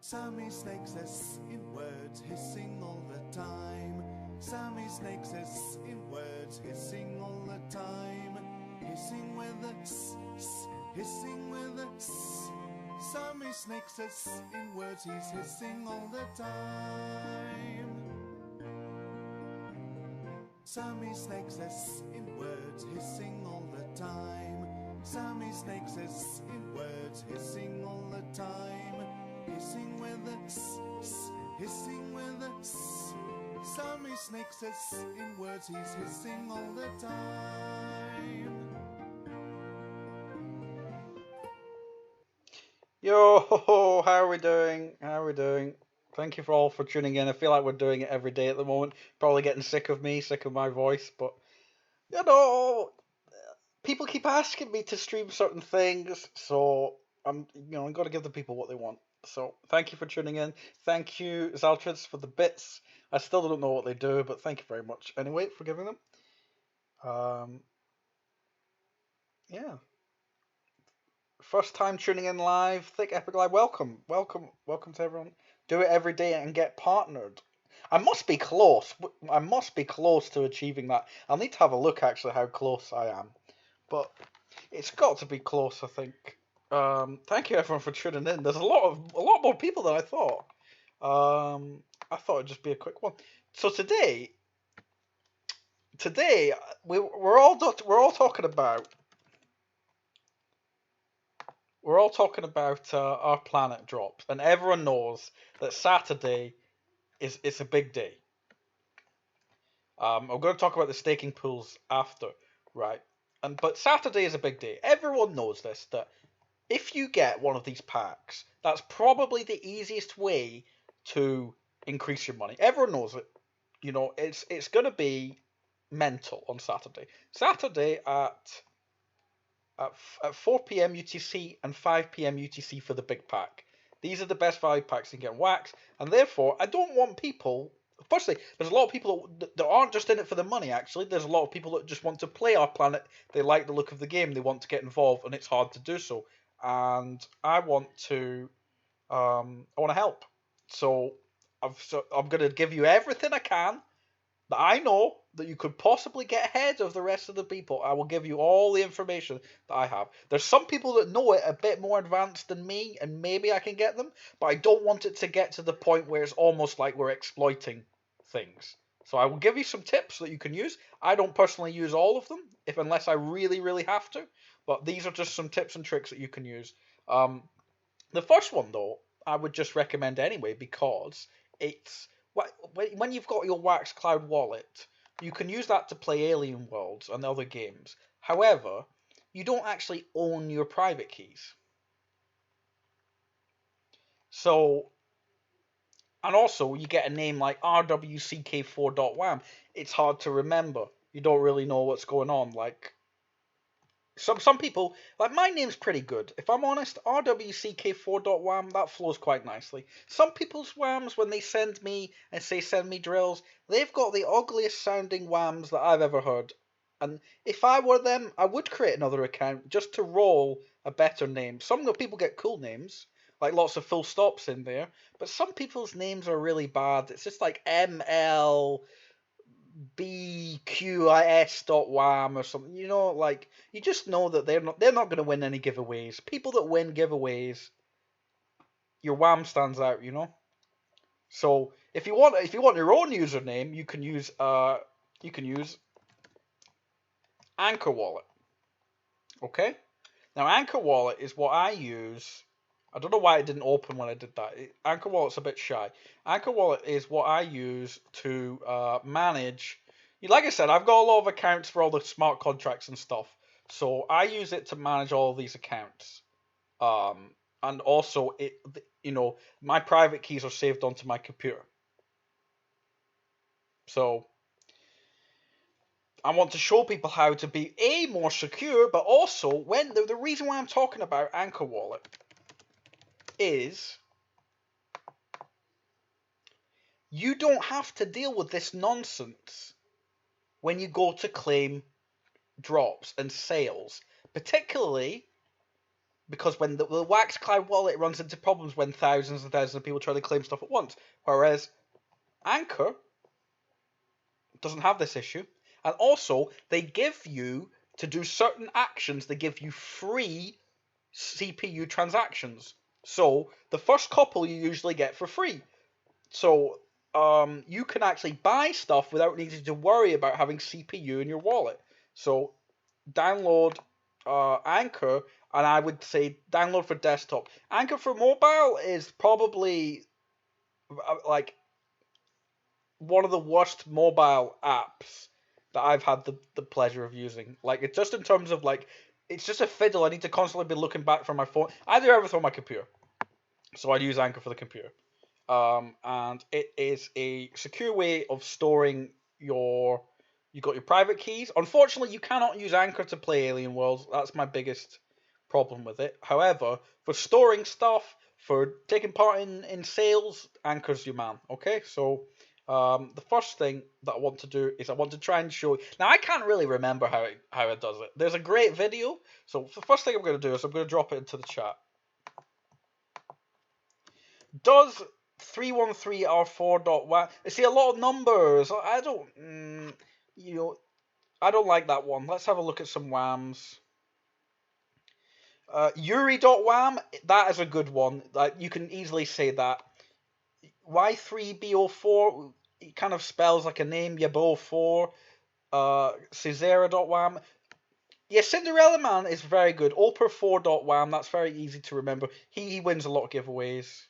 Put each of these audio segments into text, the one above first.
SammySnake says in words, hissing all the time. SammySnake says in words, hissing all the time. Hissing with a s, hissing with a s. SammySnake says in words, he's hissing all the time. SammySnake says in words, hissing all the time. SammySnake says in words, hissing all the time. Hissing with a s, hissing with a s. SammySnake says in words, he's hissing all the time. Yo, how are we doing? How are we doing? Thank you for all for tuning in. I feel like we're doing it every day at the moment. Probably getting sick of me, sick of my voice, but you know, people keep asking me to stream certain things, so I'm got to give the people what they want. So thank you for tuning in. Thank you, Zaltrids, for the bits. I still don't know what they do, but thank you very much anyway for giving them. Yeah. First time tuning in live, Thick Epic Live, welcome, welcome, welcome to everyone. Do it every day and get partnered. I must be close. I must be close to achieving that. I'll need to have a look actually how close I am, but it's got to be close, I think. Thank you everyone for tuning in. There's a lot more people than I thought. I thought it'd just be a quick one. So today we're all talking about our planet drops, and everyone knows that Saturday is a big day. I'm going to talk about the staking pools after, right? But Saturday is a big day. Everyone knows this, that if you get one of these packs, that's probably the easiest way to increase your money. Everyone knows it. You know, it's going to be mental on Saturday. Saturday at 4 p.m. UTC and 5 p.m. UTC for the big pack. These are the best value packs you can get in Wax, and therefore I don't want people. Firstly, there's a lot of people that aren't just in it for the money. Actually, there's a lot of people that just want to play our planet. They like the look of the game. They want to get involved, and it's hard to do so. And I want to help. So I'm going to give you everything I can that I know that you could possibly get ahead of the rest of the people. I will give you all the information that I have. There's some people that know it a bit more advanced than me, and maybe I can get them, but I don't want it to get to the point where it's almost like we're exploiting things. So I will give you some tips that you can use. I don't personally use all of them, unless I really, really have to, but these are just some tips and tricks that you can use. The first one, though, I would just recommend anyway, because it's when you've got your Wax Cloud wallet, you can use that to play Alien Worlds and other games. However, you don't actually own your private keys. So, and also you get a name like RWCK4.WAM. It's hard to remember. You don't really know what's going on. Like some people, like my name's pretty good. If I'm honest, RWCK4.WAM, that flows quite nicely. Some people's WAMs, when they send me and say send me drills, they've got the ugliest sounding WAMs that I've ever heard. And if I were them, I would create another account just to roll a better name. Some people get cool names, like lots of full stops in there, but some people's names are really bad. It's just like ML BQIS.wham or something, like you just know that they're not going to win any giveaways. People that win giveaways, your wham stands out. So if you want your own username, you can use Anchor Wallet. Okay? Now Anchor Wallet is what I use. I don't know why it didn't open when I did that. Anchor Wallet's a bit shy. Anchor Wallet is what I use to manage. Like I said, I've got a lot of accounts for all the smart contracts and stuff. So I use it to manage all of these accounts. And also, my private keys are saved onto my computer. So I want to show people how to be more secure, but also when the reason why I'm talking about Anchor Wallet is you don't have to deal with this nonsense when you go to claim drops and sales, particularly because when the Wax Cloud wallet runs into problems when thousands and thousands of people try to claim stuff at once, whereas Anchor doesn't have this issue. And also, they give you, to do certain actions, they give you free CPU transactions. So the first couple you usually get for free. So you can actually buy stuff without needing to worry about having CPU in your wallet. So download Anchor, and I would say download for desktop. Anchor for mobile is probably like one of the worst mobile apps that I've had the pleasure of using. Like, it's just in terms of like, it's just a fiddle. I need to constantly be looking back from my phone. I do everything on my computer, so I use Anchor for the computer. And it is a secure way of storing your. You got your private keys. Unfortunately, you cannot use Anchor to play Alien Worlds. That's my biggest problem with it. However, for storing stuff, for taking part in sales, Anchor's your man. Okay, so the first thing that I want to do is I want to try and show. Now I can't really remember how it does it. There's a great video. So the first thing I'm going to do is I'm going to drop it into the chat. Does 313R4.1? I see a lot of numbers. I don't, I don't like that one. Let's have a look at some WAMs. Yuri.wam, that is a good one. Like, you can easily say that. Y3BO4, it kind of spells like a name, Yabo4. Caesara.wam. Yeah, Cinderella Man is very good. Oper4.wam, that's very easy to remember. He wins a lot of giveaways.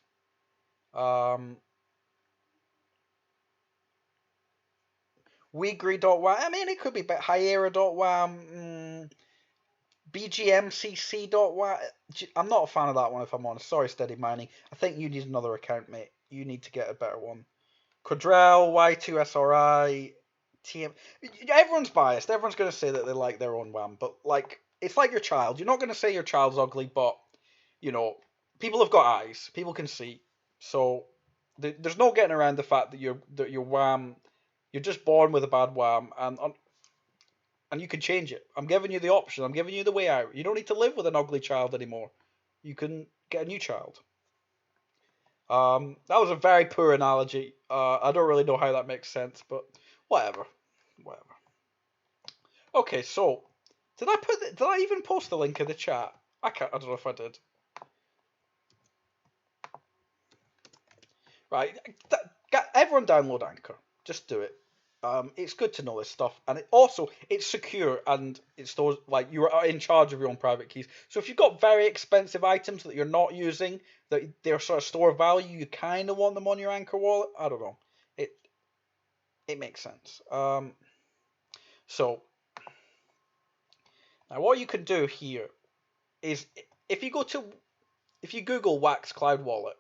Wegree.wam, I mean, it could be better. Hyera.wam. BGMCC.wam. I'm not a fan of that one, if I'm honest. Sorry, Steady Mining. I think you need another account, mate. You need to get a better one. Quadrell, Y2SRI, TM. Everyone's biased. Everyone's going to say that they like their own WAM, but like, it's like your child. You're not going to say your child's ugly, but people have got eyes. People can see. So there's no getting around the fact that your WAM, you're just born with a bad WAM, and you can change it. I'm giving you the option. I'm giving you the way out. You don't need to live with an ugly child anymore. You can get a new child. That was a very poor analogy. I don't really know how that makes sense, but whatever. Okay, so did I even post the link in the chat? I don't know if I did. Right, everyone download Anchor. Just do it. It's good to know this stuff, and it's secure, and it stores, like, you are in charge of your own private keys. So if you've got very expensive items that you're not using, that they're sort of store of value, you kind of want them on your Anchor wallet. I don't know. It makes sense. So now what you can do here is if you Google Wax Cloud Wallet.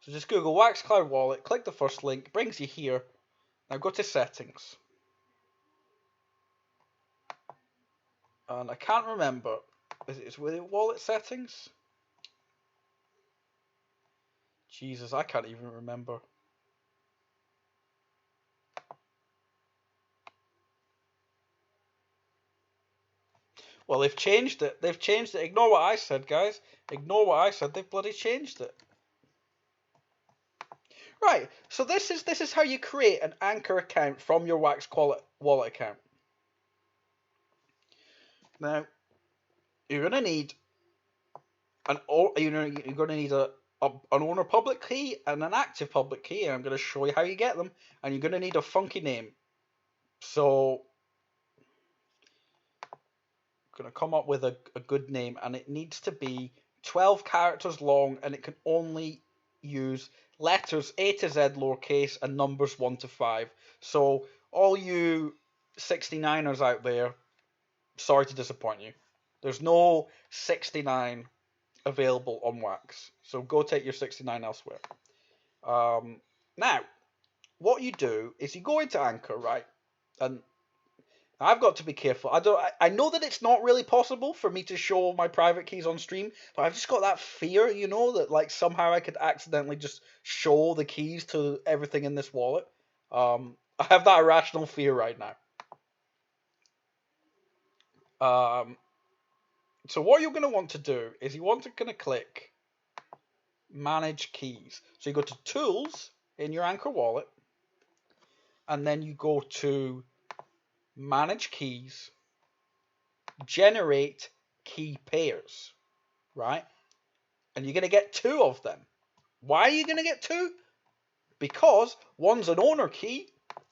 So just Google Wax Cloud Wallet, click the first link, brings you here. Now go to settings. And I can't remember. Is it wallet settings? Jesus, I can't even remember. Well, they've changed it. Ignore what I said, guys. Ignore what I said. They've bloody changed it. Right, so this is how you create an Anchor account from your Wax wallet account. Now, you're gonna need an owner public key and an active public key, and I'm gonna show you how you get them. And you're gonna need a funky name. So, I'm gonna come up with a good name, and it needs to be 12 characters long, and it can only use letters A to Z lowercase and numbers 1 to 5. So all you 69ers out there, sorry to disappoint you. There's no 69 available on Wax. So go take your 69 elsewhere. Now, what you do is you go into Anchor, right? And I've got to be careful. I know that it's not really possible for me to show my private keys on stream, but I've just got that fear, that like somehow I could accidentally just show the keys to everything in this wallet. I have that irrational fear right now. So what you're going to want to do is you want to kind of click Manage Keys. So you go to Tools in your Anchor wallet, and then you go to Manage Keys, Generate Key Pairs, right? And you're going to get 2 of them. Why are you going to get 2? Because one's an owner key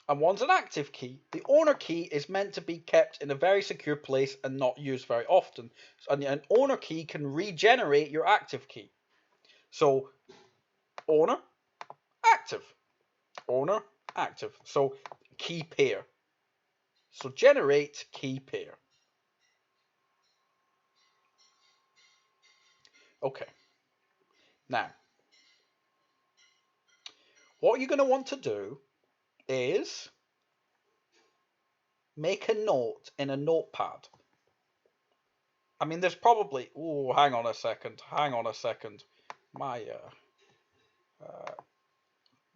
and one's an active key. The owner key is meant to be kept in a very secure place and not used very often. And an owner key can regenerate your active key. So owner, active, owner, active. So key pair. So generate key pair. Okay. Now, what you're going to want to do is make a note in a notepad. I mean, there's probably... Oh, hang on a second. My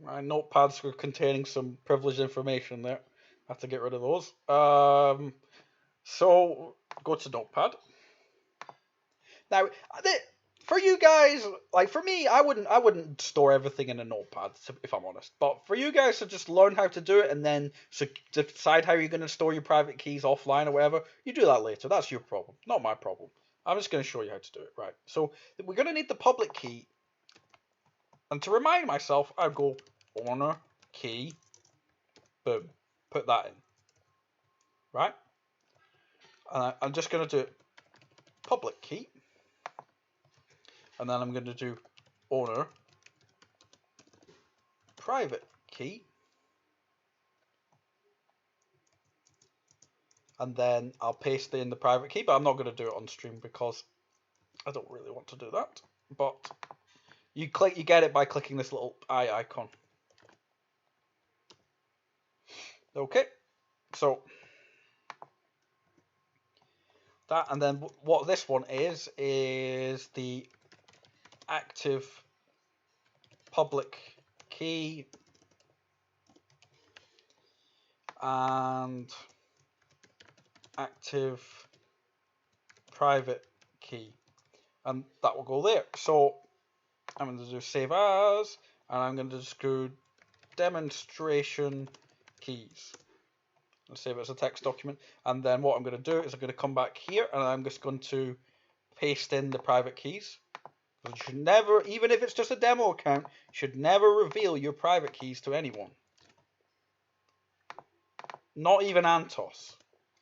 notepads were containing some privileged information there. I have to get rid of those. So go to Notepad. Now, for you guys, like for me, I wouldn't store everything in a notepad, if I'm honest. But for you guys to just learn how to do it and then decide how you're going to store your private keys offline or whatever, you do that later. That's your problem, not my problem. I'm just going to show you how to do it. Right. So we're going to need the public key. And to remind myself, I go owner key, boom, put that in. Right. And I'm just going to do public key. And then I'm going to do owner private key. And then I'll paste in the private key, but I'm not going to do it on stream because I don't really want to do that. But you get it by clicking this little eye icon. Okay, so that, and then what this one is the active public key and active private key, and that will go there. So I'm going to do save as, and I'm going to just do demonstration keys and save it as a text document. And then what I'm going to do is I'm going to come back here and I'm just going to paste in the private keys. You should never, even if it's just a demo account, you should never reveal your private keys to anyone. Not even Antos.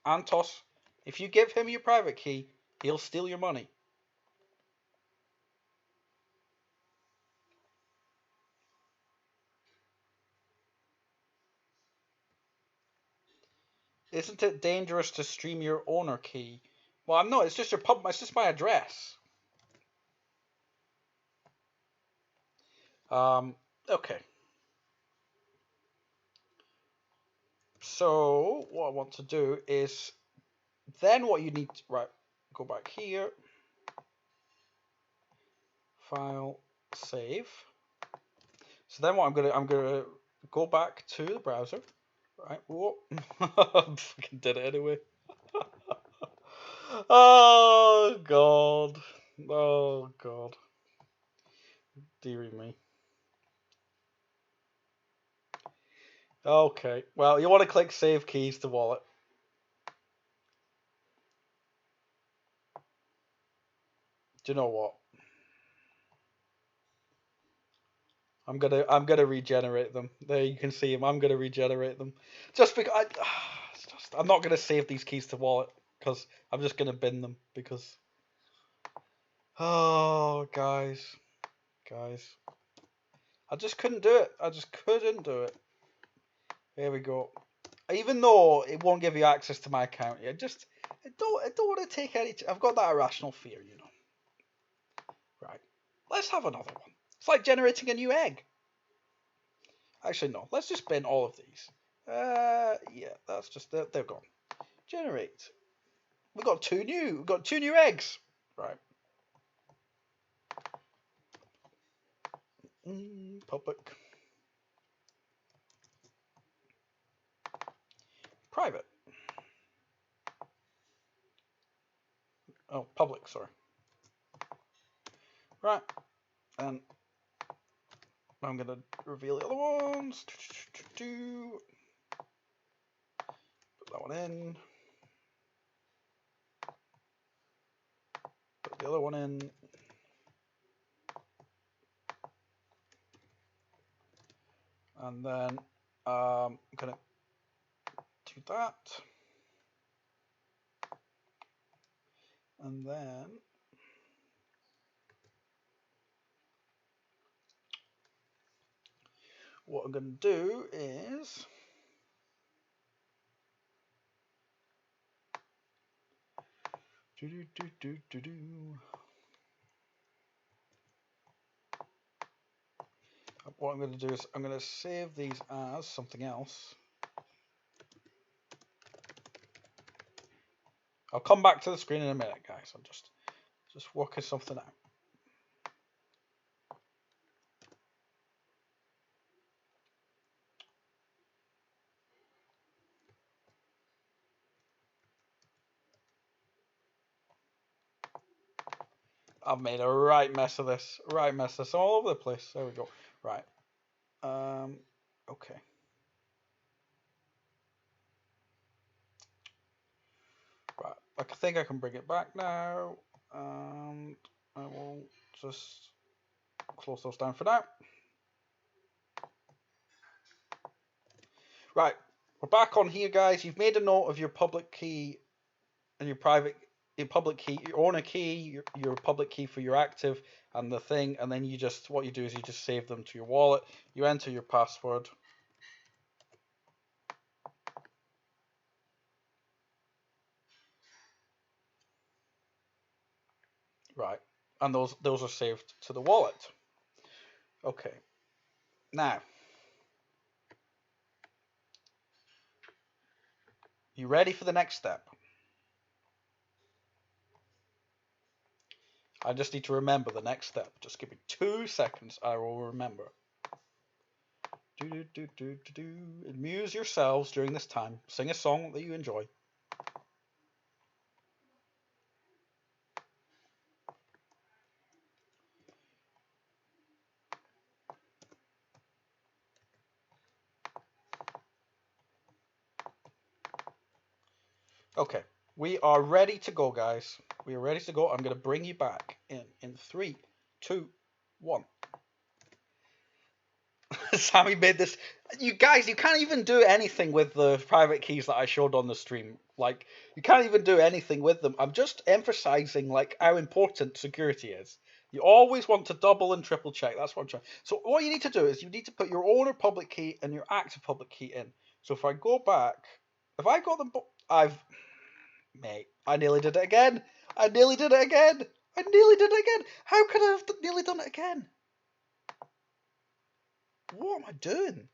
Antos, if you give him your private key, he'll steal your money. Isn't it dangerous to stream your owner key? Well, I'm not. It's just it's just my address. Okay. So what I want to do is then what you need to, right, go back here, file, save. So then what I'm gonna go back to the browser, right? Whoa, I fucking did it anyway. Oh god, oh god, dearie me. Okay, well, you want to click Save Keys to Wallet. Do you know what? I'm gonna regenerate them. There you can see them. I'm gonna regenerate them. Just because I'm not gonna save these keys to wallet because I'm just gonna bin them because. Oh, guys, I just couldn't do it. I just couldn't do it. There we go. Even though it won't give you access to my account, I don't want to take any. I've got that irrational fear, you know. Right. Let's have another one. It's like generating a new egg. Actually, no. Let's just bin all of these. Yeah, that's just they're gone. Generate. We've got two new eggs. Right. Public. Private. Oh, public, sorry. Right, and I'm going to reveal the other ones. Put that one in. Put the other one in. And then I'm going to do that. And then what I'm going to do is what I'm going to do is I'm going to save these as something else. I'll come back to the screen in a minute, guys. I'm just working something out. I've made a right mess of this. Right mess of this all over the place. There we go. Right. Okay. Right. I think I can bring it back now. And I will just close those down for now. Right. We're back on here, guys. You've made a note of your public key and your private, your public key, your owner key, your public key for your active and the thing, and then you just, what you do is you just save them to your wallet. You enter your password. Right. And those are saved to the wallet. Okay. Now, you ready for the next step? I just need to remember the next step. Just give me 2 seconds. I will remember. Amuse yourselves during this time. Sing a song that you enjoy. Okay, we are ready to go, guys. We are ready to go. I'm going to bring you back in 3, 2, 1. Sammy made this. You guys, you can't even do anything with the private keys that I showed on the stream. Like, you can't even do anything with them. I'm just emphasizing like how important security is. You always want to double and triple check. That's what I'm trying. So what you need to do is you need to put your owner public key and your active public key in. So if I go back, if I got them, mate, I nearly did it again. I nearly did it again. I nearly did it again. How could I have nearly done it again? What am I doing?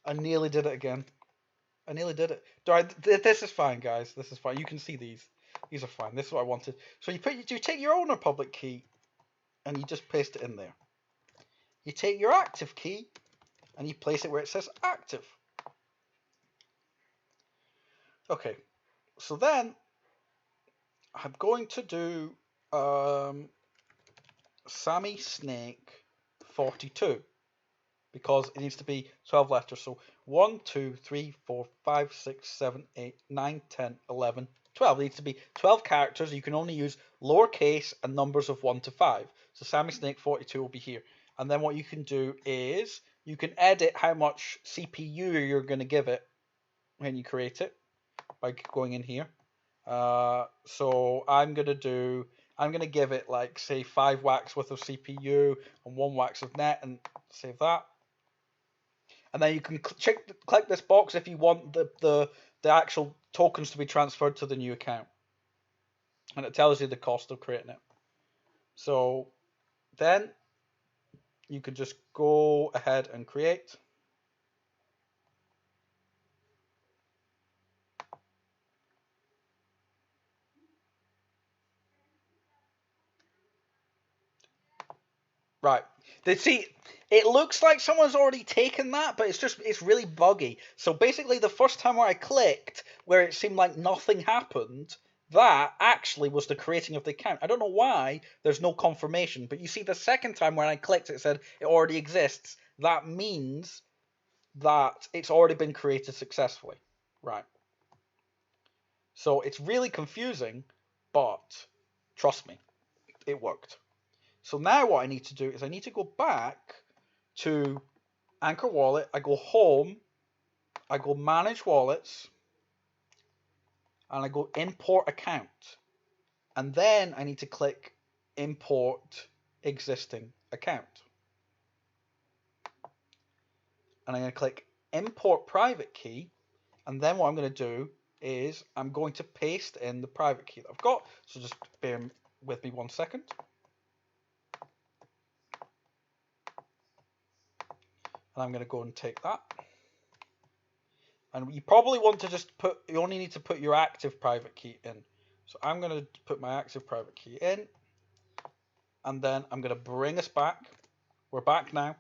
I nearly did it again. I nearly did it. This is fine, guys. This is fine. You can see these. These are fine. This is what I wanted. So you take your owner public key and you just paste it in there. You take your active key and you place it where it says active. Okay. So then I'm going to do SammySnake 42 because it needs to be 12 letters. So 1, 2, 3, 4, 5, 6, 7, 8, 9, 10, 11, 12. It needs to be 12 characters. You can only use lowercase and numbers of 1 to 5. So SammySnake 42 will be here. And then what you can do is you can edit how much CPU you're going to give it when you create it by going in here. So I'm going to give it like say 5 wax worth of CPU and 1 wax of net and save that. And then you can click this box if you want the actual tokens to be transferred to the new account. And it tells you the cost of creating it. So then you can just go ahead and create. Right. See, it looks like someone's already taken that, but it's really buggy. So basically the first time where I clicked, where it seemed like nothing happened, that actually was the creating of the account. I don't know why there's no confirmation, but you see the second time when I clicked it said it already exists. That means that it's already been created successfully. Right. So it's really confusing, but trust me, it worked. So now what I need to do is I need to go back to Anchor Wallet. I go home, I go manage wallets, and I go import account. And then I need to click import existing account. And I'm going to click import private key. And then what I'm going to do is I'm going to paste in the private key that I've got. So just bear with me 1 second. And I'm going to go and take that. And you probably want to just put, you only need to put your active private key in. So I'm going to put my active private key in. And then I'm going to bring us back. We're back now.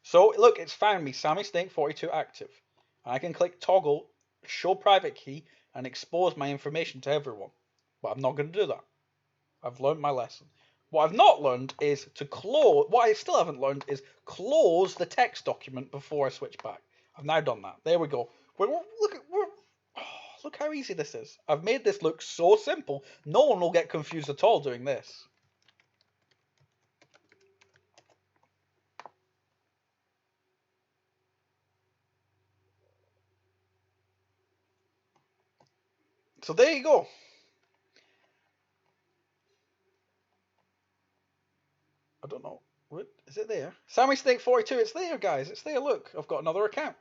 So look, it's found me, SammySnake 42 active. I can click toggle, show private key, and expose my information to everyone. But I'm not going to do that. I've learned my lesson. What I've not learned is to close, what I still haven't learned is close the text document before I switch back. I've now done that. There we go. Look how easy this is. I've made this look so simple. No one will get confused at all doing this. So there you go. I don't know. What is it there? SammySnake 42. It's there, guys. It's there. Look, I've got another account.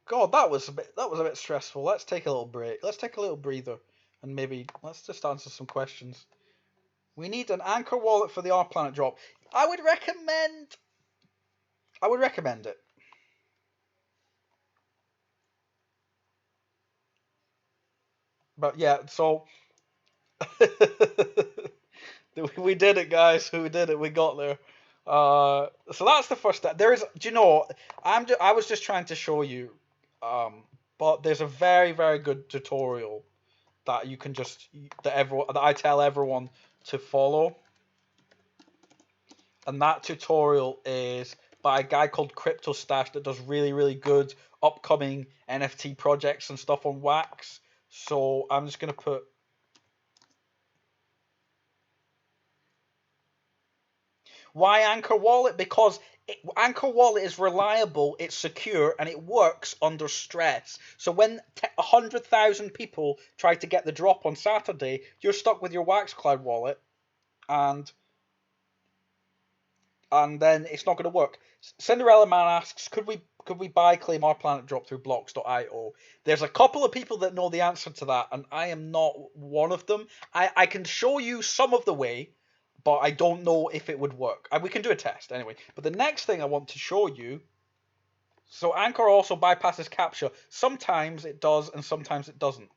God, that was a bit stressful. Let's take a little break. Let's take a little breather, and maybe let's just answer some questions. We need an Anchor wallet for the R Planet drop. I would recommend it. But yeah, so we did it, guys. We did it. We got there. So that's the first step. There is, do you know? I was just trying to show you, but there's a very, very good tutorial that you can just that I tell everyone to follow, and that tutorial is by a guy called Crypto Stash that does really, really good upcoming NFT projects and stuff on Wax. So I'm just gonna put. Why Anchor Wallet? Because Anchor Wallet is reliable, it's secure, and it works under stress. So when 100,000 people try to get the drop on Saturday, you're stuck with your Waxcloud wallet, and then it's not going to work. Cinderella Man asks, could we buy claim our planet drop through blocks.io? There's a couple of people that know the answer to that, and I am not one of them. I can show you some of the way, but I don't know if it would work. We can do a test anyway. But the next thing I want to show you, so Anchor also bypasses CAPTCHA. Sometimes it does and sometimes it doesn't.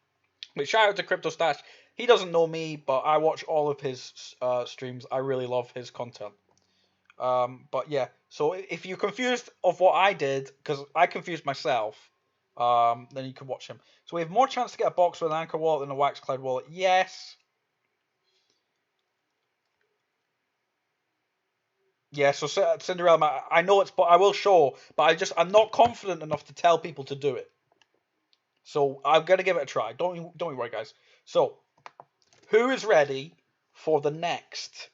But shout out to Crypto Stash. He doesn't know me, but I watch all of his streams. I really love his content. But yeah, so if you're confused of what I did, because I confused myself, then you can watch him. So we have more chance to get a box with an Anchor wallet than a Waxcloud wallet. Yes. Yeah, so Cinderella, I know it's, but I will show, but I'm not confident enough to tell people to do it. So I'm gonna give it a try. Don't worry, guys. So, who is ready for the next?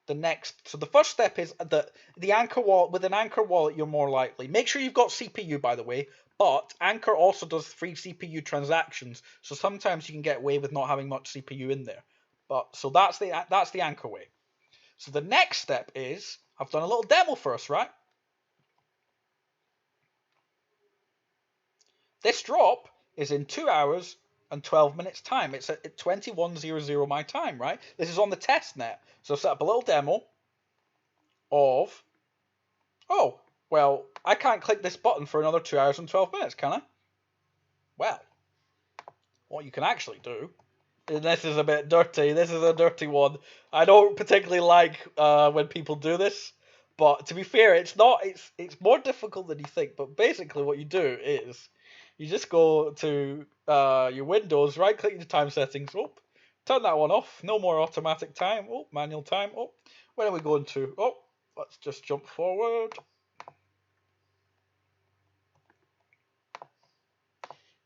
So the first step is the Anchor wallet. With an Anchor wallet, you're more likely. Make sure you've got CPU, by the way. But Anchor also does free CPU transactions, so sometimes you can get away with not having much CPU in there. But so that's the Anchor way. So the next step is, I've done a little demo for us, right? This drop is in 2 hours and 12 minutes time. It's at 21:00 my time, right? This is on the test net. So set up a little demo of, oh, well, I can't click this button for another 2 hours and 12 minutes, can I? Well, what you can actually do, and this is a bit dirty, this is a dirty one. I don't particularly like when people do this, but to be fair, it's more difficult than you think. But basically what you do is You just go to your Windows, right click your time settings. Oh, turn that one off. No more automatic time. Oh, manual time. Oh, where are we going to? Oh, let's just jump forward.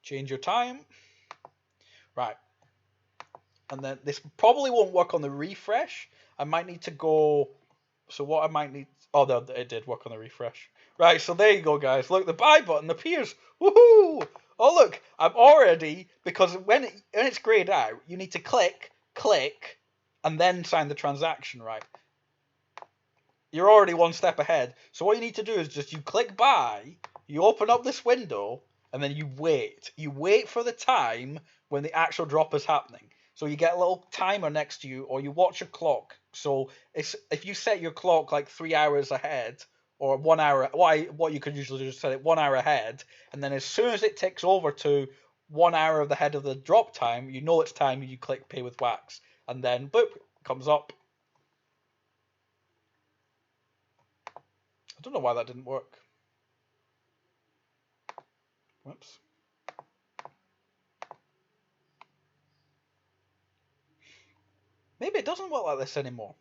Change your time. Right. And then this probably won't work on the refresh. I might need to go. So what I might need. Oh, no, it did work on the refresh. Right, so there you go, guys. Look, the buy button appears. Woohoo! Oh, look, I'm already, because when it's grayed out, you need to click, and then sign the transaction, right? You're already one step ahead. So what you need to do is just you click buy, you open up this window, and then you wait. You wait for the time when the actual drop is happening. So you get a little timer next to you, or you watch your clock. So if you set your clock like 3 hours ahead, or 1 hour, what you could usually do is set it 1 hour ahead, and then as soon as it ticks over to 1 hour of the head of the drop time, you know it's time. You click pay with wax, and then boop comes up. I don't know why that didn't work. Whoops. Maybe it doesn't work like this anymore.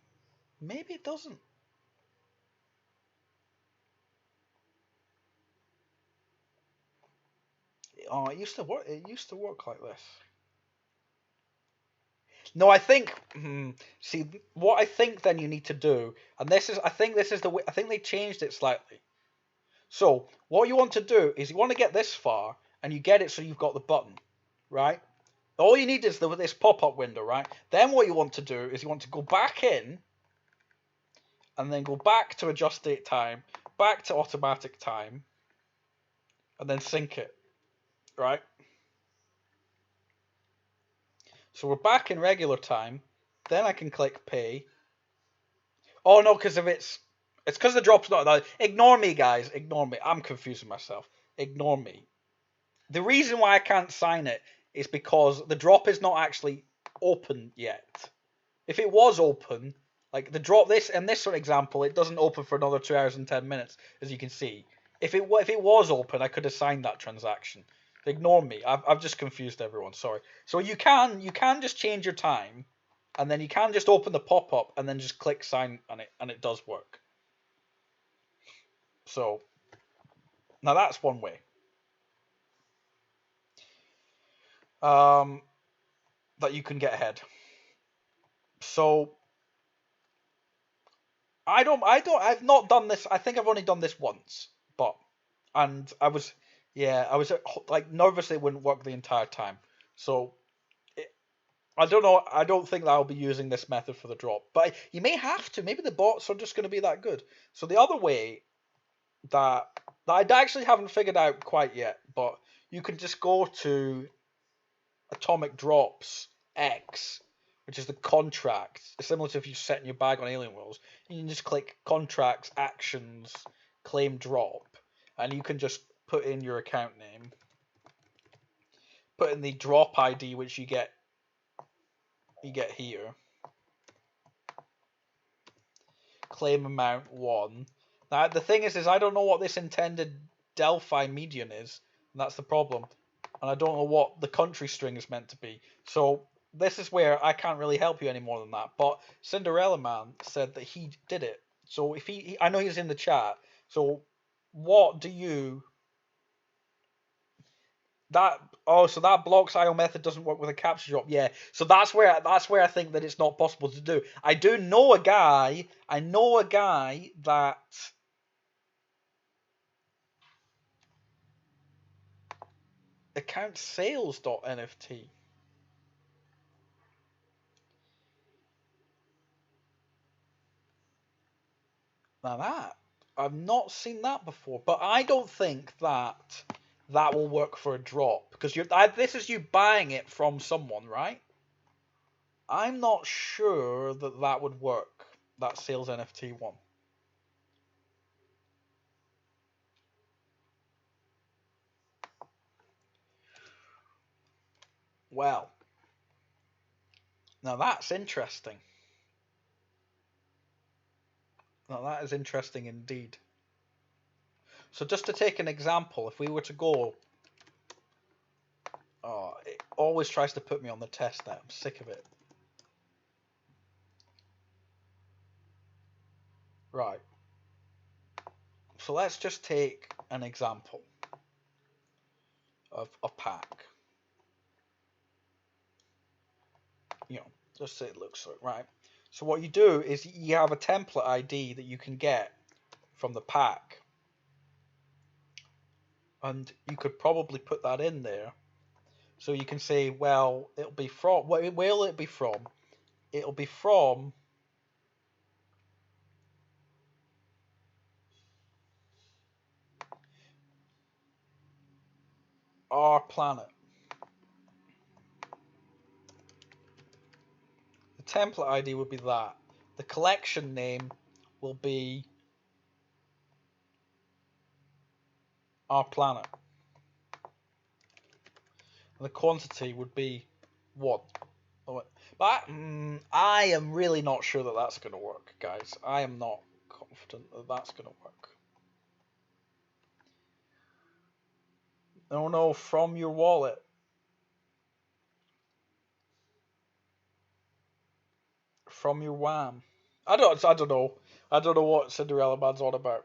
Maybe it doesn't. Oh, it used to work. It used to work like this. No, I think. See, what I think then you need to do, and this is, I think this is the way. I think they changed it slightly. So what you want to do is you want to get this far, and you get it so you've got the button, right? All you need is this pop-up window, right? Then what you want to do is you want to go back in, and then go back to adjust date time, back to automatic time, and then sync it, right? So we're back in regular time. Then I can click pay. Oh no, because if it's because the drop's not that. Ignore me, guys. Ignore me. I'm confusing myself. Ignore me. The reason why I can't sign it is because the drop is not actually open yet. If it was open, like the drop, this in this sort of example, it doesn't open for another 2 hours and 10 minutes, as you can see. If it was open, I could have signed that transaction. Ignore me. I've just confused everyone. Sorry. So you can just change your time, and then you can just open the pop up and then just click sign on it, and it does work. So now that's one way. That you can get ahead. So I've not done this. I think I've only done this once, and I was like nervous it wouldn't work the entire time. So I don't know. I don't think that I'll be using this method for the drop, but you may have to. Maybe the bots are just going to be that good. So the other way that I actually haven't figured out quite yet, but you can just go to Atomic Drops X, which is the contract, similar to if you're setting your bag on Alien Worlds. You can just click contracts, actions, claim drop, and you can just put in your account name, put in the drop ID, which you get here, claim amount 1. Now the thing is I don't know what this intended Delphi median is, and that's the problem. And I don't know what the country string is meant to be. So this is where I can't really help you any more than that. But Cinderella Man said that he did it. So if I know he's in the chat. So what do you so that blocks IO method doesn't work with a capture drop. Yeah. So that's where I think that it's not possible to do. I know a guy that account sales.nft. Now that I've not seen that before, but I don't think that will work for a drop because this is you buying it from someone, right? I'm not sure that would work. That sales NFT one. Well, now that's interesting. Now that is interesting indeed. So just to take an example, if we were to go Oh, it always tries to put me on the test now. I'm sick of it. Right. So let's just take an example of a pack. You know, just say it looks like, right? So what you do is you have a template ID that you can get from the pack. And you could probably put that in there. So you can say, well, it'll be from, where will it be from? It'll be from our planet. The template ID would be that. The collection name will be our planet. And the quantity would be what? But I am really not sure that that's going to work, guys. I am not confident that that's going to work. No, from your wallet. From your WAM. I don't know. I don't know what Cinderella Man's on about.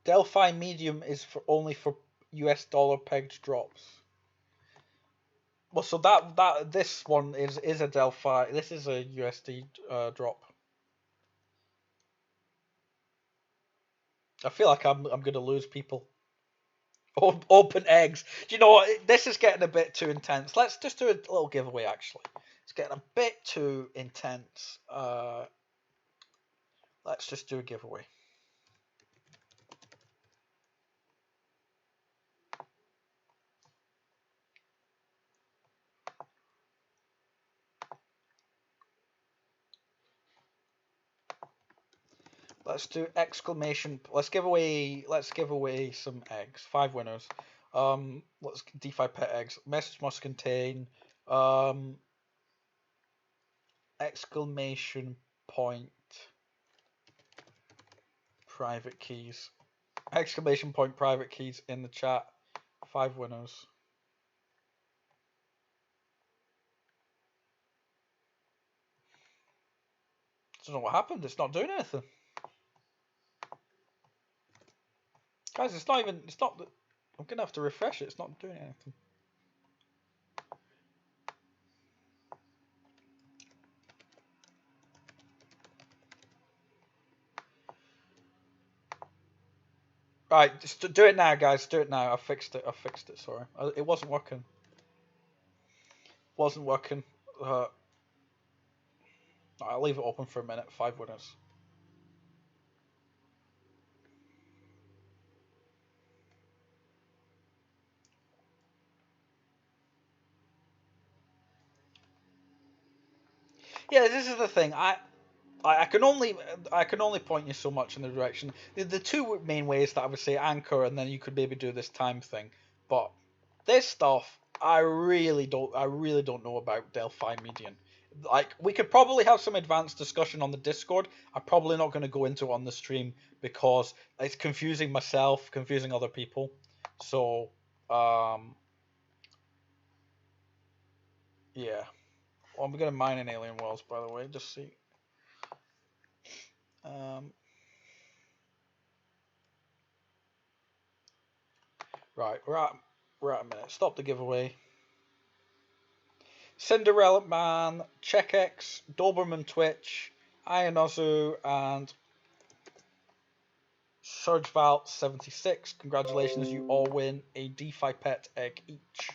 Delphi Medium is only for US dollar pegged drops. Well, so that this one is a Delphi. This is a USD drop. I feel like I'm gonna lose people. Open eggs. Do you know what? This is getting a bit too intense. Let's just do a little giveaway. Actually, it's getting a bit too intense. Let's just do a giveaway. Let's do exclamation. Let's give away some eggs. 5 winners. Let's DeFi pet eggs. Message must contain exclamation point private keys. Exclamation point private keys in the chat. 5 winners. I don't know what happened. It's not doing anything. Guys, it's not. I'm gonna have to refresh it. It's not doing anything. Right, just do it now, guys. Do it now. I fixed it. Sorry, it wasn't working. Wasn't working. I'll leave it open for a minute. 5 winners. Yeah, this is the thing. I can only point you so much in the direction. The two main ways that I would say anchor, and then you could maybe do this time thing. But this stuff, I really don't know about Delphi Median. Like, we could probably have some advanced discussion on the Discord. I'm probably not going to go into it on the stream because it's confusing myself, confusing other people. So, yeah. Well, I'm going to mine in Alien Worlds, by the way, just see. Right, we're at a minute. Stop the giveaway. Cinderella Man, Checkx, Doberman Twitch, Ionozu, and SurgeValt76. Congratulations, you all win a DeFi pet egg each.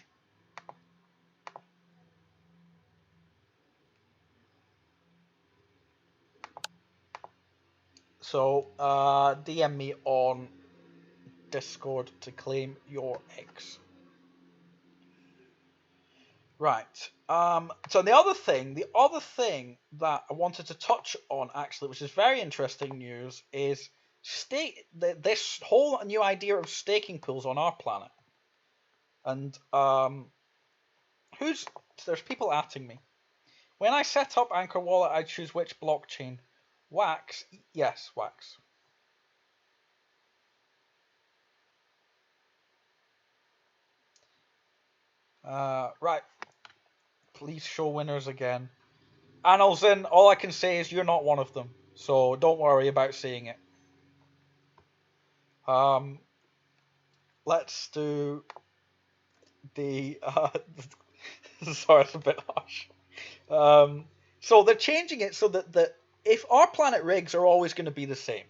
So, DM me on Discord to claim your eggs. Right. So the other thing that I wanted to touch on, actually, which is very interesting news, is this whole new idea of staking pools on our planet. And there's people atting me. When I set up Anchor Wallet, I choose which blockchain. Wax, yes, Wax. Right. Please show winners again. Annalson, all I can say is you're not one of them. So don't worry about seeing it. Let's do the... sorry, it's a bit harsh. So they're changing it so that if our planet rigs are always going to be the same.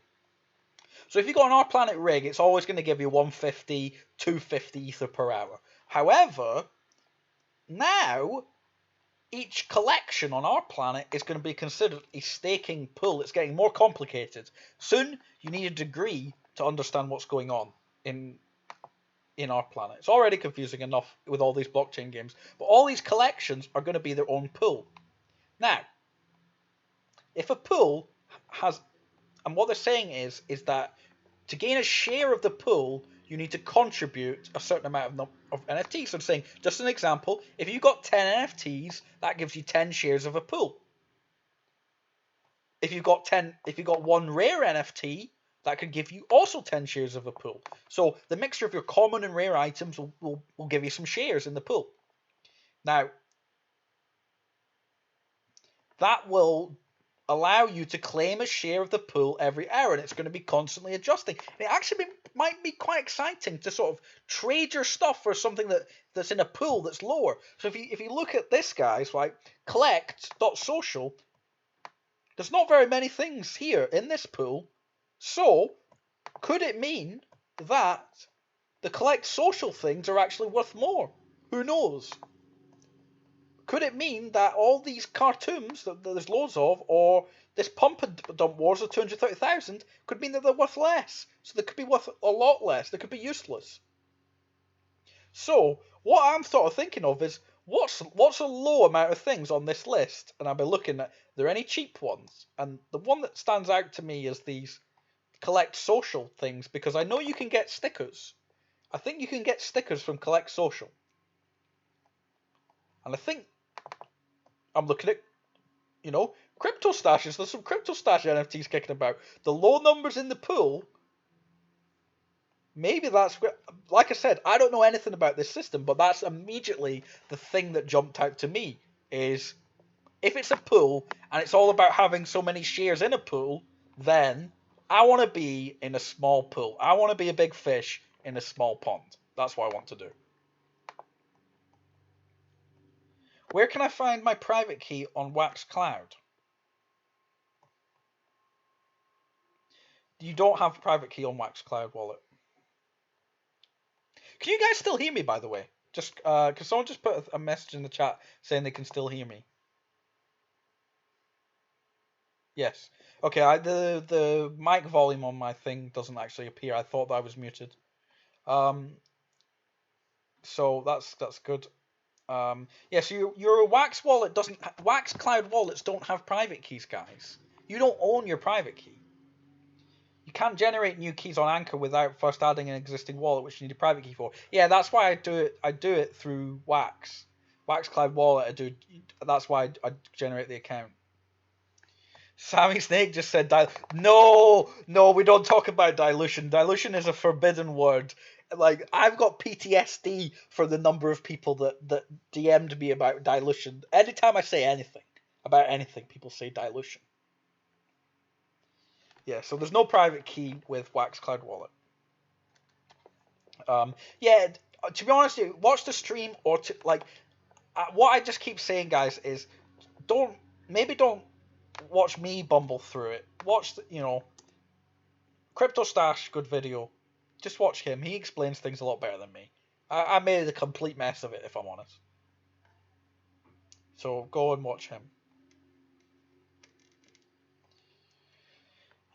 So if you got an our planet rig, it's always going to give you 150, 250 ether per hour. However, now each collection on our planet is going to be considered a staking pool. It's getting more complicated. Soon, you need a degree to understand what's going on in our planet. It's already confusing enough with all these blockchain games, but all these collections are going to be their own pool. Now, if a pool has, and what they're saying is that to gain a share of the pool, you need to contribute a certain amount of NFTs. So I'm saying, just an example, if you got 10 NFTs, that gives you 10 shares of a pool. If you got one rare NFT, that could give you also 10 shares of a pool. So the mixture of your common and rare items will give you some shares in the pool. Now, that will allow you to claim a share of the pool every hour, and it's going to be constantly adjusting. And it actually might be quite exciting to sort of trade your stuff for something that's in a pool that's lower. So if you look at this, guys, right, collect.social, there's not very many things here in this pool. So could it mean that the collect social things are actually worth more? Who knows? Could it mean that all these cartoons that there's loads of, or this pump and dump wars of 230,000, could mean that they're worth less? So they could be worth a lot less. They could be useless. So what I'm sort of thinking of is what's a low amount of things on this list, and I'll be looking at, are there any cheap ones? And the one that stands out to me is these collect social things, because I know you can get stickers. I think you can get stickers from collect social, and I think I'm looking at, crypto stashes. There's some crypto stash NFTs kicking about. The low numbers in the pool, maybe that's, like I said, I don't know anything about this system, but that's immediately the thing that jumped out to me is if it's a pool and it's all about having so many shares in a pool, then I want to be in a small pool. I want to be a big fish in a small pond. That's what I want to do. Where can I find my private key on Wax Cloud? You don't have a private key on Wax Cloud Wallet. Can you guys still hear me, by the way? Just because someone just put a message in the chat saying they can still hear me. Yes. Okay. The mic volume on my thing doesn't actually appear. I thought that I was muted. So that's good. Yeah. So your Wax wallet doesn't. Wax Cloud wallets don't have private keys, guys. You don't own your private key. You can't generate new keys on Anchor without first adding an existing wallet, which you need a private key for. Yeah, that's why I do it. I do it through Wax Cloud Wallet. That's why I generate the account. SammySnake just said, no, we don't talk about dilution. Dilution is a forbidden word. Like, I've got PTSD for the number of people that DM'd me about dilution. Anytime I say anything about anything, people say dilution. Yeah, so there's no private key with Wax Cloud Wallet. Yeah, to be honest, watch the stream or what I just keep saying, guys, is don't watch me bumble through it. Watch Crypto Stash, good video. Just watch him. He explains things a lot better than me. I made a complete mess of it, if I'm honest. So go and watch him.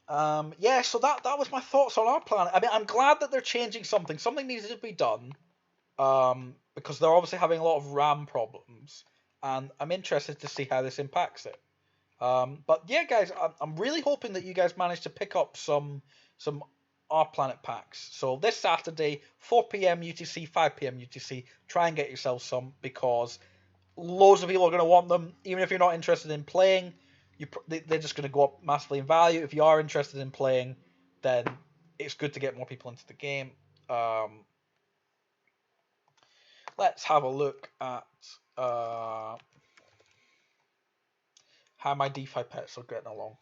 Yeah, so that was my thoughts on our planet. I mean, I'm glad that they're changing something. Something needs to be done. Because they're obviously having a lot of RAM problems, and I'm interested to see how this impacts it. But yeah, guys, I'm really hoping that you guys manage to pick up some Our Planet packs. So this Saturday, 4 p.m. UTC, 5 p.m. UTC, try and get yourself some, because loads of people are going to want them. Even if you're not interested in playing, they're just going to go up massively in value. If you are interested in playing, then it's good to get more people into the game. let's have a look at how my DeFi pets are getting along.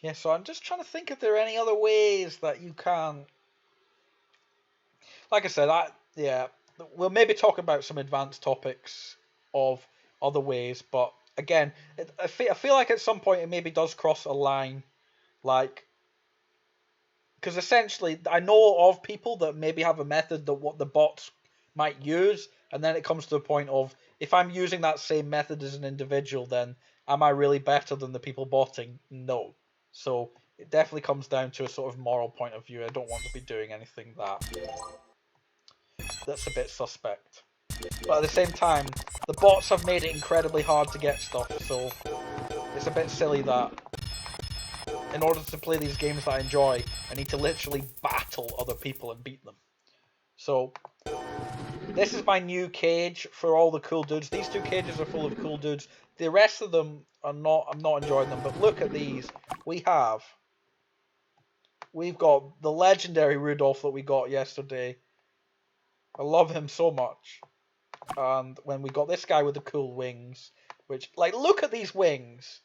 Yeah, so I'm just trying to think if there are any other ways that you can. Like I said, we'll maybe talk about some advanced topics of other ways, but again, I feel like at some point it maybe does cross a line, like, because essentially I know of people that maybe have a method that what the bots might use, and then it comes to the point of, if I'm using that same method as an individual, then am I really better than the people botting? No. So it definitely comes down to a sort of moral point of view. I don't want to be doing anything that's a bit suspect. But at the same time, the bots have made it incredibly hard to get stuff, so it's a bit silly that in order to play these games that I enjoy, I need to literally battle other people and beat them. So this is my new cage for all the cool dudes. These two cages are full of cool dudes. The rest of them are not. I'm not enjoying them. But look at these. We've got the legendary Rudolph that we got yesterday. I love him so much. And when we got this guy with the cool wings, which, like, look at these wings.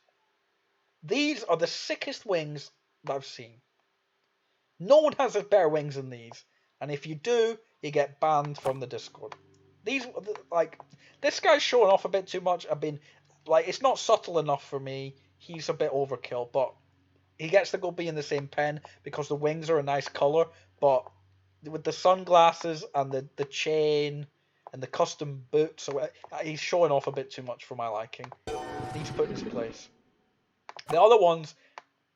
These are the sickest wings that I've seen. No one has better wings than these. And if you do, you get banned from the Discord. These, like, this guy's showing off a bit too much. It's not subtle enough for me. He's a bit overkill, but he gets to go be in the same pen because the wings are a nice color. But with the sunglasses and the chain and the custom boots, so he's showing off a bit too much for my liking. He's put in his place. The other ones,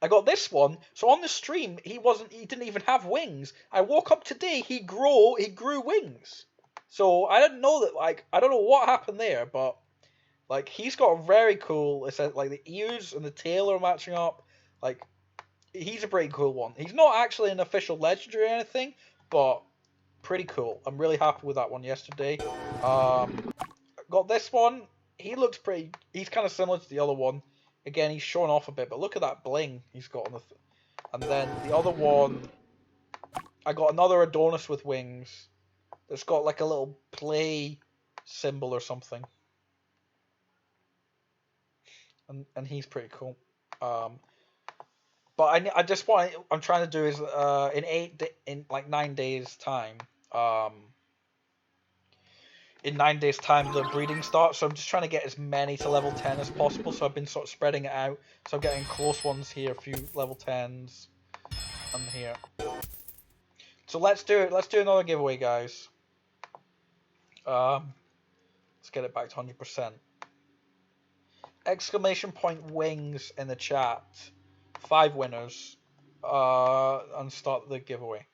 I got this one. So on the stream, he didn't even have wings. I woke up today, he grew wings. So I didn't know that, like, I don't know what happened there, but like, he's got a very cool, it's like the ears and the tail are matching up. Like, he's a pretty cool one. He's not actually an official legendary or anything, but pretty cool. I'm really happy with that one yesterday. Got this one. He's kind of similar to the other one. Again, he's showing off a bit, but look at that bling he's got on the. And then the other one, I got another Adonis with wings. That's got like a little play symbol or something. And he's pretty cool. But I'm trying to do is in like 9 days time. In 9 days time the breeding starts, so I'm just trying to get as many to level 10 as possible, so I've been sort of spreading it out, so I'm getting close ones here, a few level 10s and here. So let's do another giveaway, guys. Let's get it back to 100%. Exclamation point wings in the chat, 5 winners, and start the giveaway.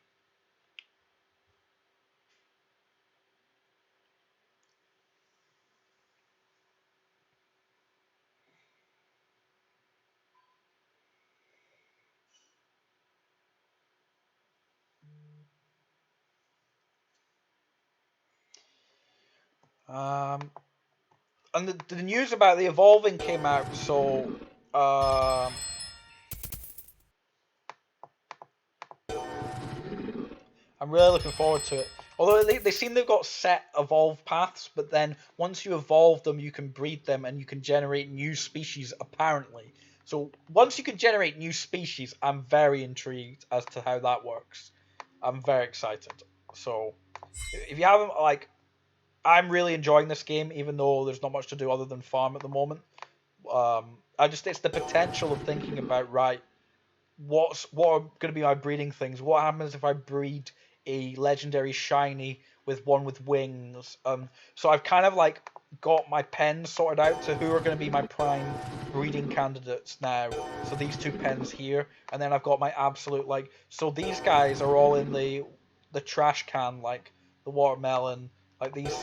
And the news about the evolving came out, so I'm really looking forward to it. Although they seem they've got set evolve paths, but then once you evolve them, you can breed them and you can generate new species, apparently. So once you can generate new species, I'm very intrigued as to how that works. I'm very excited. So if you haven't, like, I'm really enjoying this game, even though there's not much to do other than farm at the moment. It's the potential of thinking about, right, what are going to be my breeding things? What happens if I breed a legendary shiny with one with wings? So I've kind of like got my pens sorted out to who are going to be my prime breeding candidates now. So these 2 pens here, and then I've got my absolute, like, so these guys are all in the trash can, like the watermelon, like these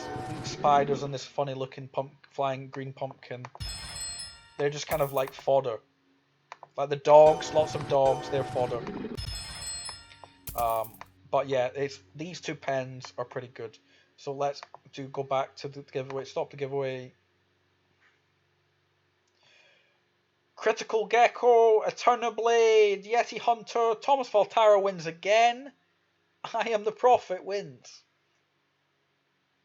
spiders and this funny looking flying green pumpkin. They're just kind of like fodder. Like the dogs, lots of dogs, they're fodder. But yeah, these 2 pens are pretty good. So let's go back to the giveaway. Stop the giveaway. Critical Gecko, Eternal Blade, Yeti Hunter, Thomas Valtara wins again. I am the Prophet wins.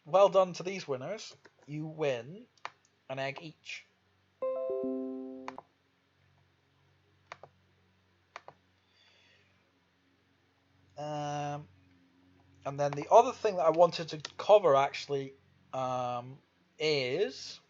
Well done to these winners. You win an egg each. And then the other thing that I wanted to cover actually is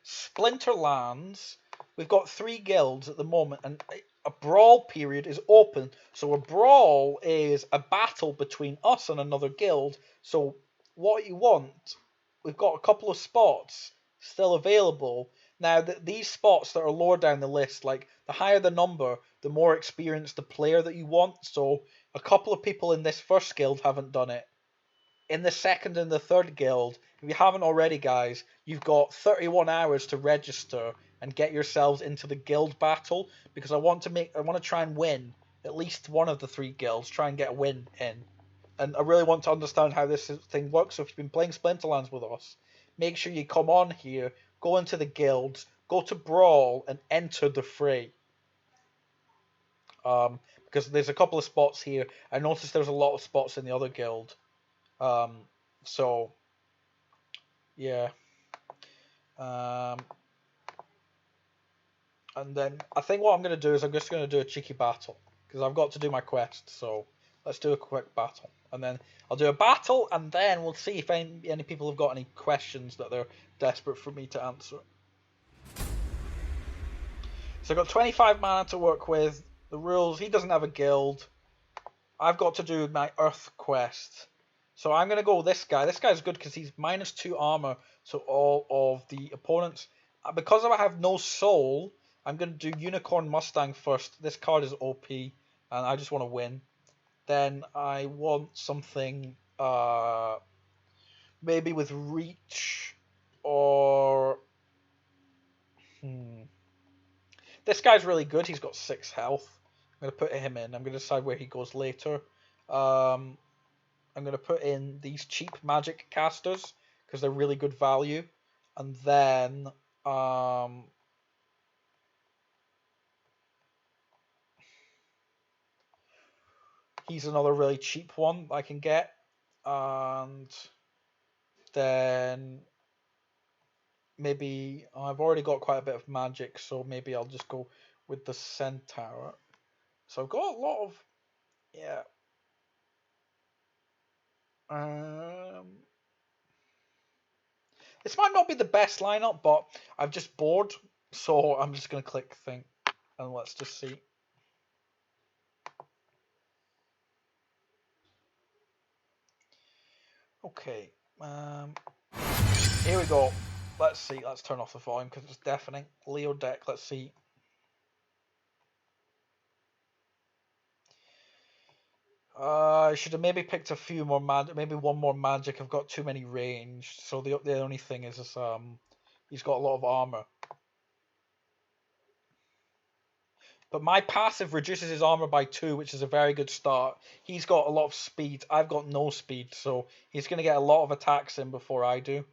Splinterlands. We've got 3 guilds at the moment, and a brawl period is open. So a brawl is a battle between us and another guild. So what you want, we've got a couple of spots still available. Now, these spots that are lower down the list, like the higher the number, the more experienced the player that you want. So a couple of people in this first guild haven't done it. In the second and the third guild, if you haven't already, guys, you've got 31 hours to register and get yourselves into the guild battle, because I want to try and win at least one of the 3 guilds, try and get a win in. And I really want to understand how this thing works. So if you've been playing Splinterlands with us, make sure you come on here, go into the guilds, go to Brawl, and enter the fray. Because there's a couple of spots here. I noticed there's a lot of spots in the other guild. So yeah. And then I think what I'm going to do is I'm just going to do a cheeky battle, because I've got to do my quest. So let's do a quick battle, and then I'll do a battle, and then we'll see if any people have got any questions that they're desperate for me to answer. So I've got 25 mana to work with. The rules, he doesn't have a guild. I've got to do my Earth quest. So I'm going to go with this guy. This guy's good because he's -2 armor. So all of the opponents, because I have no soul, I'm going to do Unicorn Mustang first. This card is OP, and I just want to win. Then I want something maybe with reach, or this guy's really good. He's got 6 health. I'm going to put him in. I'm going to decide where he goes later. I'm going to put in these cheap magic casters because they're really good value. And then he's another really cheap one I can get. And then maybe I've already got quite a bit of magic, so maybe I'll just go with the Centaur. So I've got a lot of, yeah. This might not be the best lineup, but I'm just bored, so I'm just going to click thing, and let's just see. Okay, here we go. Let's see, let's turn off the volume because it's deafening. Leo deck, let's see. I should have maybe picked a few more magic, maybe one more magic. I've got too many range, so the only thing is he's got a lot of armor. But my passive reduces his armor by 2, which is a very good start. He's got a lot of speed. I've got no speed, so he's going to get a lot of attacks in before I do.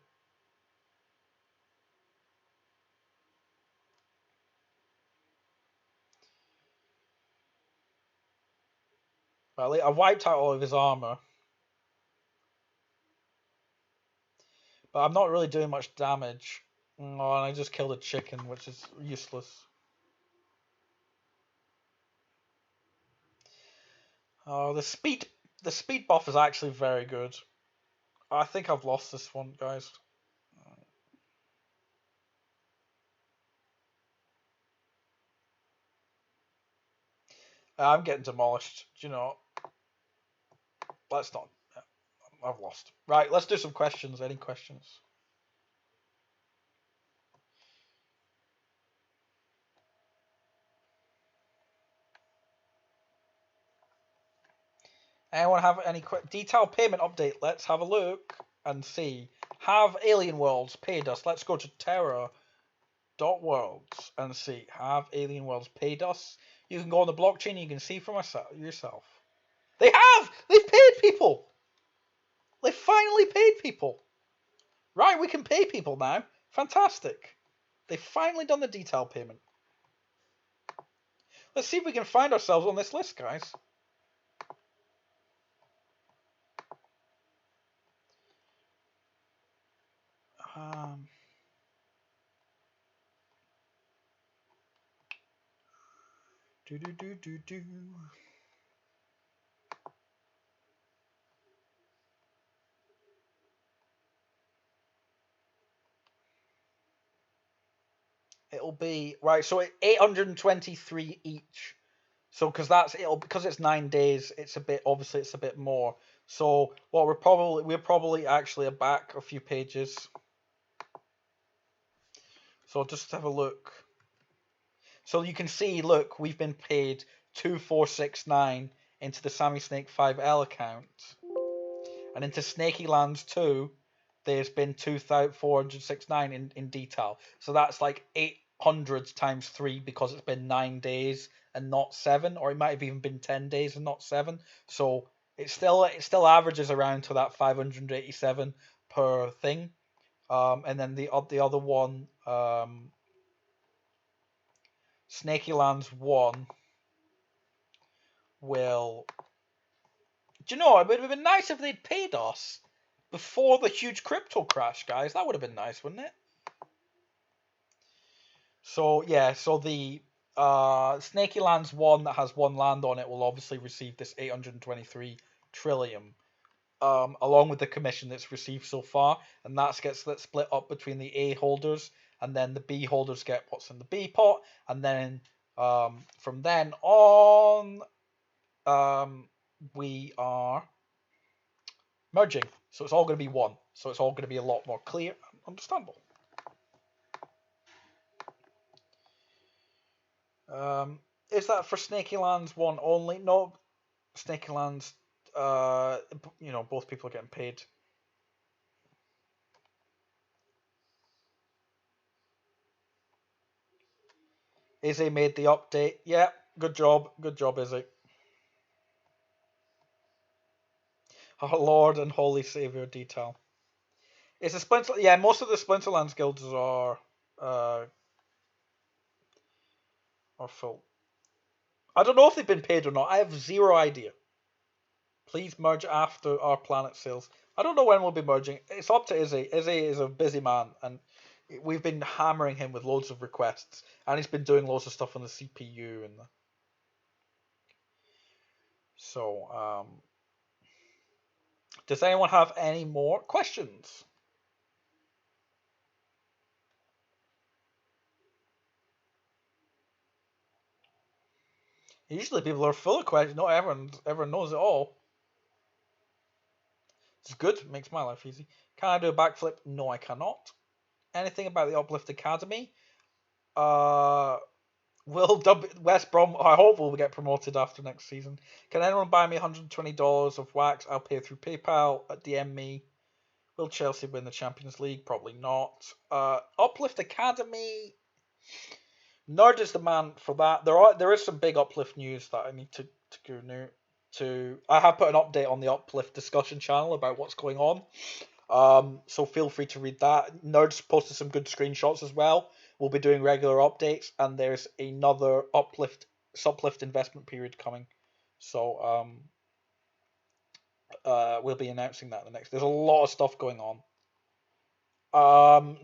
Well, I wiped out all of his armor. But I'm not really doing much damage. Oh, and I just killed a chicken, which is useless. Oh, the speed buff is actually very good. I think I've lost this one, guys. I'm getting demolished. Do you know? Let's not. I've lost. Right, let's do some questions. Any questions? Anyone have any detailed payment update? Let's have a look and see. Have Alien Worlds paid us? Let's go to Terra.worlds and see. Have Alien Worlds paid us? You can go on the blockchain and you can see for yourself. They have! They've paid people! finally paid people. Right, we can pay people now. Fantastic. They've finally done the detail payment. Let's see if we can find ourselves on this list, guys. Do. It'll be right. So 823 each. So because it's 9 days, it's a bit more. So what we're probably actually back a few pages. So just have a look. So you can see, look, we've been paid 2469 into the SammySnake 5L account, and into Snaky Lands 2, there's been 2469 in detail. So that's like 800 times 3 because it's been 9 days and not 7, or it might have even been 10 days and not 7. So it still averages around to that 587 per thing. And then the other one, Snaky Lands 1 will. Do you know, it would have been nice if they'd paid us before the huge crypto crash, guys. That would have been nice, wouldn't it? So yeah, so the Snaky Lands 1 that has 1 land on it will obviously receive this 823 trillium, along with the commission that's received so far, and that gets split up between the A holders, and then the B holders get what's in the B pot, and then from then on, we are merging, so it's all going to be one, so it's all going to be a lot more clear and understandable. Is that for Snaky Lands 1 only? No, Snaky Lands, both people are getting paid. Izzy made the update. Yeah, good job, Izzy. Our Lord and Holy Savior detail. It's a Splinter. Yeah, most of the Splinterlands guilds are full. I don't know if they've been paid or not. I have zero idea. Please merge after our planet sales. I don't know when we'll be merging. It's up to Izzy. Izzy is a busy man, and we've been hammering him with loads of requests, and he's been doing loads of stuff on the CPU and the. So, does anyone have any more questions? Usually people are full of questions. Not everyone knows it all. It's good. It makes my life easy. Can I do a backflip? No, I cannot. Anything about the Uplift Academy? Will West Brom? I hope will get promoted after next season. Can anyone buy me $120 of wax? I'll pay through PayPal. DM me. Will Chelsea win the Champions League? Probably not. Uplift Academy. Nerd is the man for that. There is some big Uplift news that I need to go new to. I have put an update on the Uplift discussion channel about what's going on. So feel free to read that. Nerds posted some good screenshots as well. We'll be doing regular updates, and there's another Suplift investment period coming. So we'll be announcing that in the next. There's a lot of stuff going on.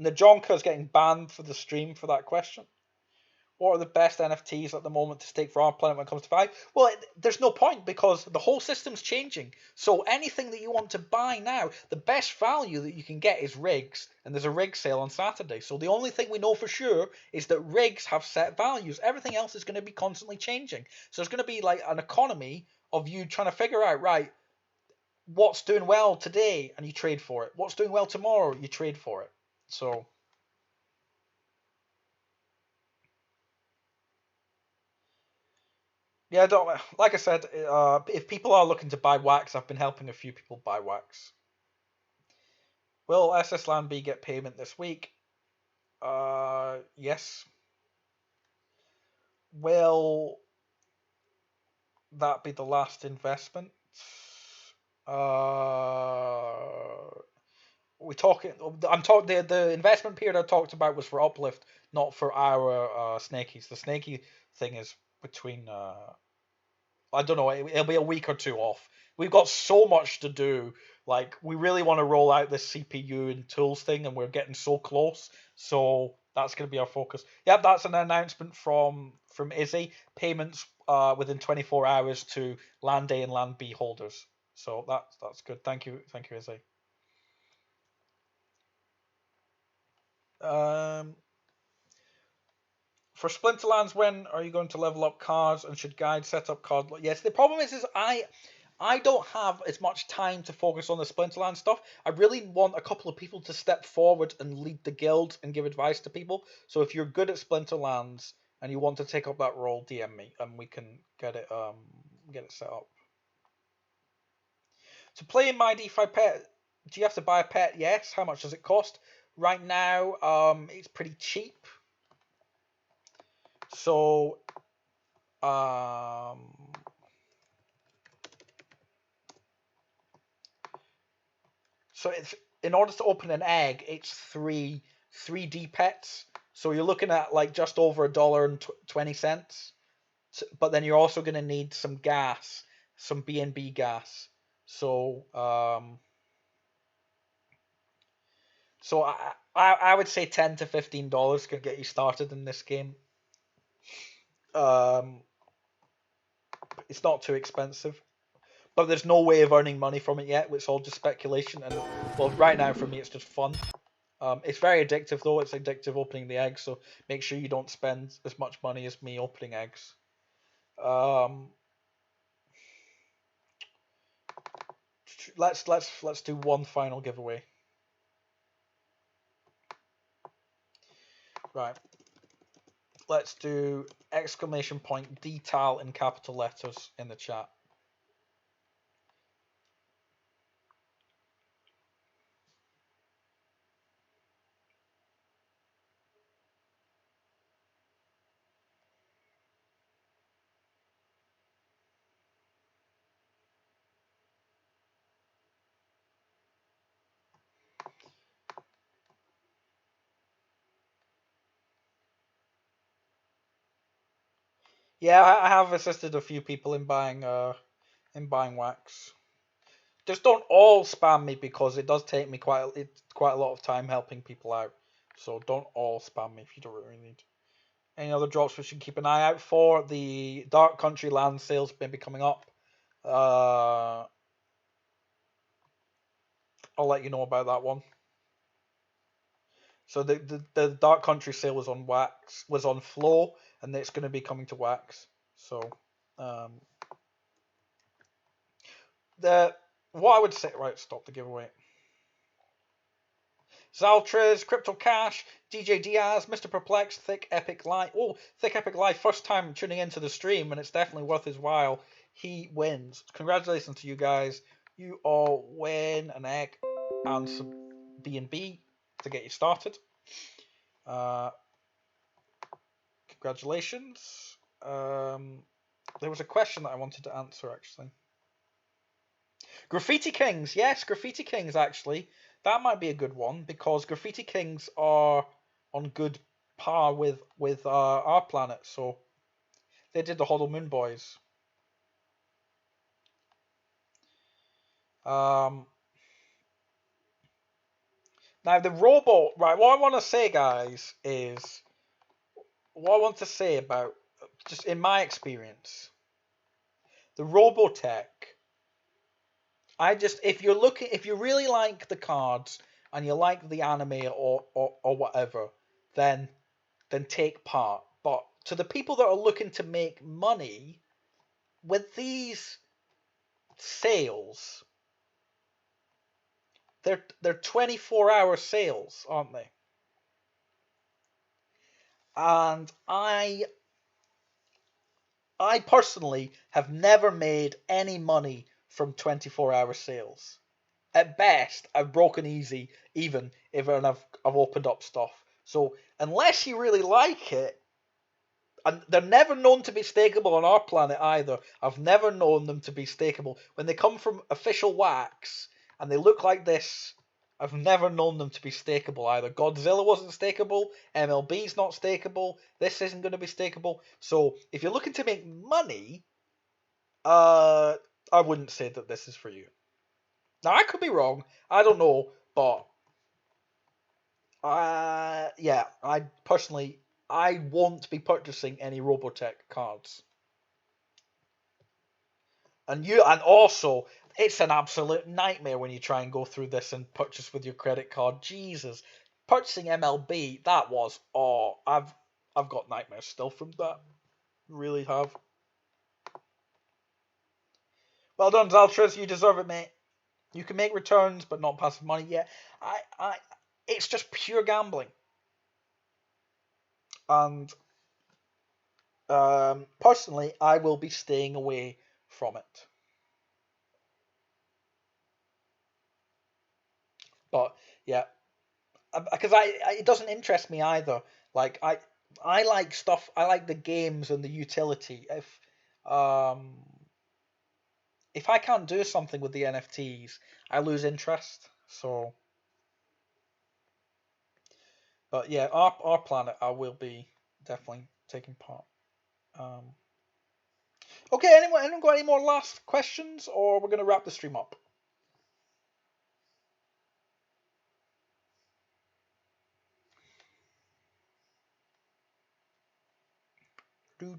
Najonka is getting banned for the stream for that question. What are the best NFTs at the moment to stake for our planet when it comes to value? Well, there's no point because the whole system's changing. So anything that you want to buy now, the best value that you can get is rigs, and there's a rig sale on Saturday. So the only thing we know for sure is that rigs have set values. Everything else is going to be constantly changing. So it's going to be like an economy of you trying to figure out, right, what's doing well today, and you trade for it. What's doing well tomorrow, you trade for it. So... yeah, like I said, if people are looking to buy wax, I've been helping a few people buy wax. Will SS Land B get payment this week? Yes. Will that be the last investment? The investment period I talked about was for Uplift, not for our snakies. The snaky thing is between I don't know, it'll be a week or two off. We've got so much to do. Like, we really want to roll out this CPU and tools thing, and we're getting so close. So that's going to be our focus. Yep, that's an announcement from Izzy. Payments within 24 hours to Land A and Land B holders. So that's good. Thank you, Izzy. For Splinterlands, when are you going to level up cards, and should guide set up card? Yes, the problem is I don't have as much time to focus on the Splinterlands stuff. I really want a couple of people to step forward and lead the guild and give advice to people. So if you're good at Splinterlands and you want to take up that role, DM me and we can get it set up. To play in my DeFi pet, do you have to buy a pet? Yes. How much does it cost? Right now, it's pretty cheap. So, it's in order to open an egg, it's 3D pets. So you're looking at like just over $1.20. But then you're also going to need some gas, some BNB gas. So, I would say $10 to $15 can get you started in this game. It's not too expensive, but there's no way of earning money from it yet. It's all just speculation, and well, right now for me it's just fun. It's very addictive though. It's addictive opening the eggs, so make sure you don't spend as much money as me opening eggs. Let's do one final giveaway. Right. Let's do !DTAL in capital letters in the chat. Yeah, I have assisted a few people in buying wax. Just don't all spam me because it does take me quite a lot of time helping people out. So don't all spam me if you don't really need. Any other drops we should keep an eye out for? The Dark Country land sales may be coming up. I'll let you know about that one. So the Dark Country sale was on Flow, and it's going to be coming to Wax. So what I would say, right, stop the giveaway. Zaltrez, Crypto Cash, DJ Diaz, Mr. Perplex, Thick Epic Life. Oh, Thick Epic Life, first time tuning into the stream, and it's definitely worth his while. He wins. Congratulations to you guys. You all win an egg and some BNB to get you started. Congratulations. There was a question that I wanted to answer actually. Graffiti Kings, yes, Graffiti Kings actually. That might be a good one because Graffiti Kings are on good par with our planet. So they did the Hodl Moon Boys. Now the robot, right? What I want to say, guys, is what I want to say about just in my experience, the Robotech. If you really like the cards and you like the anime or whatever, then take part. But to the people that are looking to make money with these sales, they're 24-hour sales, aren't they? And I personally have never made any money from 24-hour sales. At best, I've broken even if I've opened up stuff. So unless you really like it, and they're never known to be stakeable on our planet either. I've never known them to be stakeable. When they come from official wax and they look like this, I've never known them to be stakeable either. Godzilla wasn't stakeable. MLB's not stakeable. This isn't going to be stakeable. So if you're looking to make money, I wouldn't say that this is for you. Now I could be wrong. I don't know, but yeah, I personally won't be purchasing any Robotech cards. And also, it's an absolute nightmare when you try and go through this and purchase with your credit card. Jesus, purchasing MLB, that was I've got nightmares still from that. Really have. Well done, Zaltris. You deserve it, mate. You can make returns, but not passive money. Yeah, it's just pure gambling. And personally, I will be staying away from it. But yeah, because it doesn't interest me either. Like I like stuff. I like the games and the utility. If I can't do something with the NFTs, I lose interest. So, but yeah, our planet, I will be definitely taking part. Okay, anyone got any more last questions, or we're gonna wrap the stream up? Do.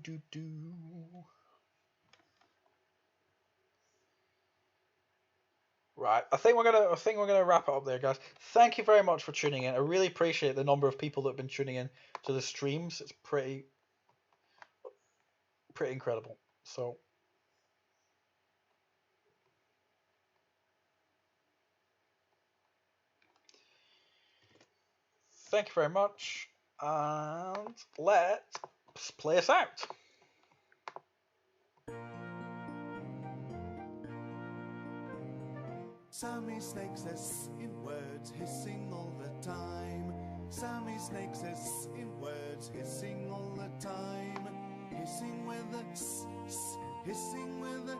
Right, I think we're gonna wrap it up there, guys. Thank you very much for tuning in. I really appreciate the number of people that have been tuning in to the streams. It's pretty incredible. So, thank you very much, and let's play us out. SammySnake says in words, hissing all the time. SammySnake says in words, hissing all the time. Hissing with a hissing with a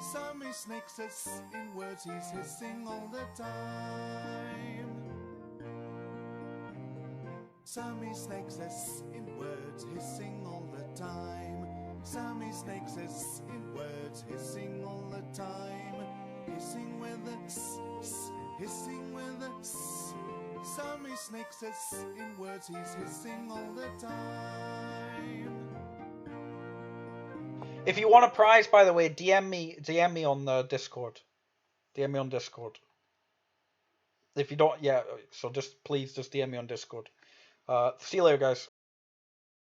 SammySnake says in words, he's hissing all the time. SammySnake says in words, hissing all the time. SammySnake says in words, hissing all the time. Hissing with a hissing with a SammySnake says in words, he's hissing all the time. If you want a prize, by the way, DM me on the Discord. DM me on Discord. If you don't, yeah, so please DM me on Discord. See you later, guys.